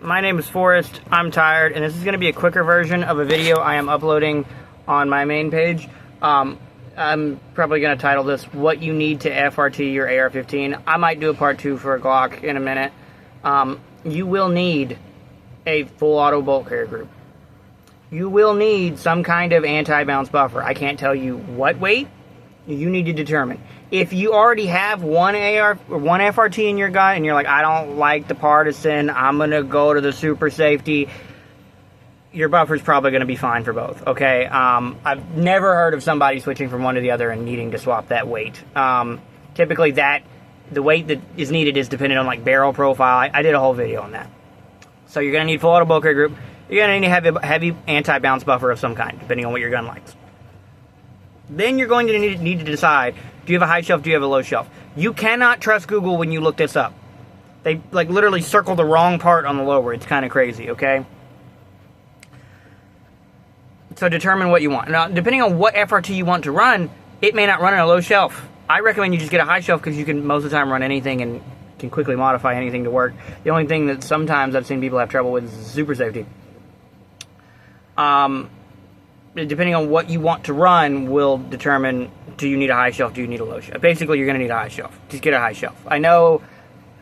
My name is Forrest, I'm tired, and this is going to be a quicker version of a video I am uploading on my main page. I'm probably going to title this, What You Need to FRT Your AR-15. I might do a part 2 for a Glock in a minute. You will need a full auto bolt carrier group. You will need some kind of anti-bounce buffer. I can't tell you what weight. You need to determine. If you already have one FRT in your gun and you're like, I don't like the partisan, I'm going to go to the super safety, your buffer's probably going to be fine for both, okay? I've never heard of somebody switching from one to the other and needing to swap that weight. Typically the weight that is needed is dependent on like barrel profile. I did a whole video on that. So you're going to need full auto bolt carrier group. You're going to need a heavy anti-bounce buffer of some kind, depending on what your gun likes. Then you're going to need to decide, do you have a high shelf, do you have a low shelf? You cannot trust Google when you look this up. They like literally circle the wrong part on the lower. It's kind of crazy, okay? So determine what you want. Now, depending on what FRT you want to run, it may not run on a low shelf. I recommend you just get a high shelf because you can most of the time run anything and can quickly modify anything to work. The only thing that sometimes I've seen people have trouble with is super safety. Depending on what you want to run will determine, do you need a high shelf, do you need a low shelf? Basically, you're going to need a high shelf. Just get a high shelf. I know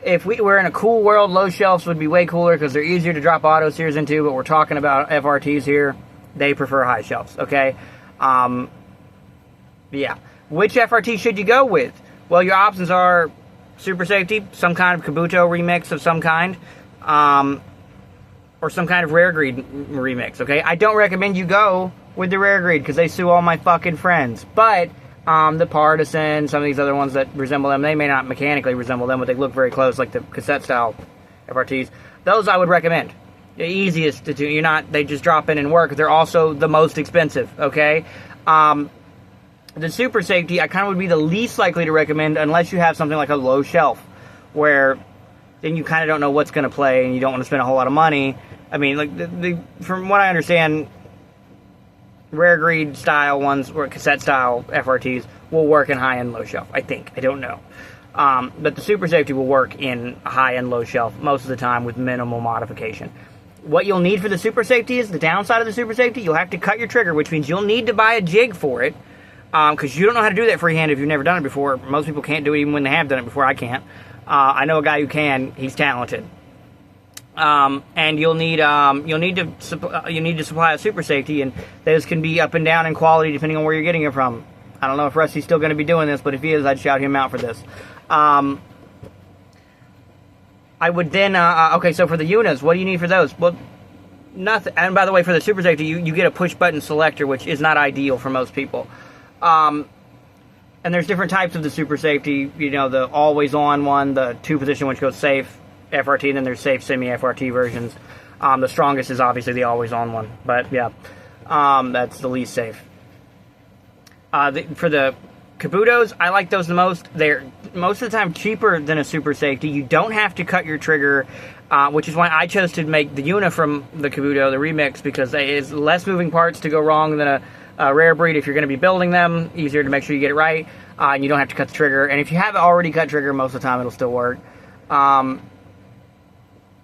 if we were in a cool world, low shelves would be way cooler because they're easier to drop auto sears into, but we're talking about FRTs here. They prefer high shelves, okay? Yeah. Which FRT should you go with? Well, your options are super safety, some kind of Kabuto remix of some kind, or some kind of rare greed remix, okay? I don't recommend you go with the rare greed because they sue all my fucking friends. But the partisan, some of these other ones that resemble them, they may not mechanically resemble them, but they look very close, like the cassette style FRTs. Those I would recommend. The easiest to do. They just drop in and work. They're also the most expensive, okay? The super safety, I kind of would be the least likely to recommend unless you have something like a low shelf, where then you kind of don't know what's going to play and you don't want to spend a whole lot of money. I mean, like from what I understand, rare greed style ones or cassette style FRTs will work in high and low shelf. I think. I don't know. But the super safety will work in high and low shelf most of the time with minimal modification. What you'll need for the super safety is the downside of the super safety. You'll have to cut your trigger, which means you'll need to buy a jig for it. Because you don't know how to do that freehand if you've never done it before. Most people can't do it even when they have done it before. I can't. I know a guy who can. He's talented. And you'll need to supply a super safety, and those can be up and down in quality depending on where you're getting it from. I don't know if Rusty's still going to be doing this, but if he is, I'd shout him out for this. I would then okay. So for the UNAs, what do you need for those? Well, nothing. And by the way, for the super safety, you get a push button selector, which is not ideal for most people. And there's different types of the super safety. You know, the always on one, the 2-position, which goes safe FRT, and then there's safe semi-FRT versions. The strongest is obviously the always-on one, but yeah, that's the least safe. For the Kabutos, I like those the most. They're most of the time cheaper than a super safety. You don't have to cut your trigger, which is why I chose to make the Una from the Kabuto, the remix, because it's less moving parts to go wrong than a rare breed if you're going to be building them. Easier to make sure you get it right, and you don't have to cut the trigger. And if you have already cut trigger, most of the time it'll still work.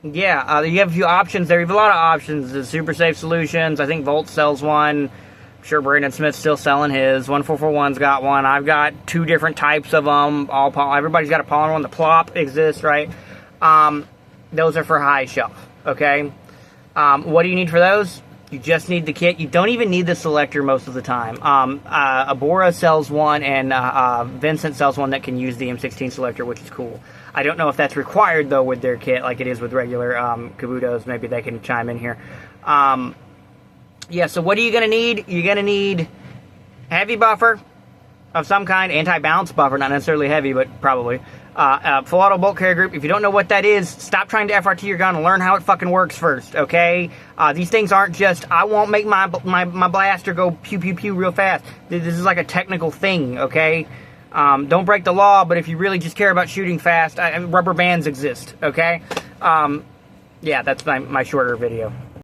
Yeah, you have a few options there. You have a lot of options. The Super Safe Solutions, I think Volt sells one. I'm sure Brandon Smith's still selling his. 1441's got one. I've got 2 different types of them. Everybody's got a polymer one. The Plop exists, right? Those are for high shelf, okay? What do you need for those? You just need the kit. You don't even need the selector most of the time. Abora sells one, and Vincent sells one that can use the M16 selector, which is cool. I don't know if that's required, though, with their kit, like it is with regular Kabutos. Maybe they can chime in here. Yeah, so what are you going to need? You're going to need heavy buffer of some kind, anti-bounce buffer, not necessarily heavy, but probably. Full auto bolt carrier group. If you don't know what that is, stop trying to FRT your gun and learn how it fucking works first, okay? These things aren't just, I won't make my blaster go pew pew pew real fast. This is like a technical thing, okay? Don't break the law, but if you really just care about shooting fast, rubber bands exist, okay? Yeah, that's my shorter video.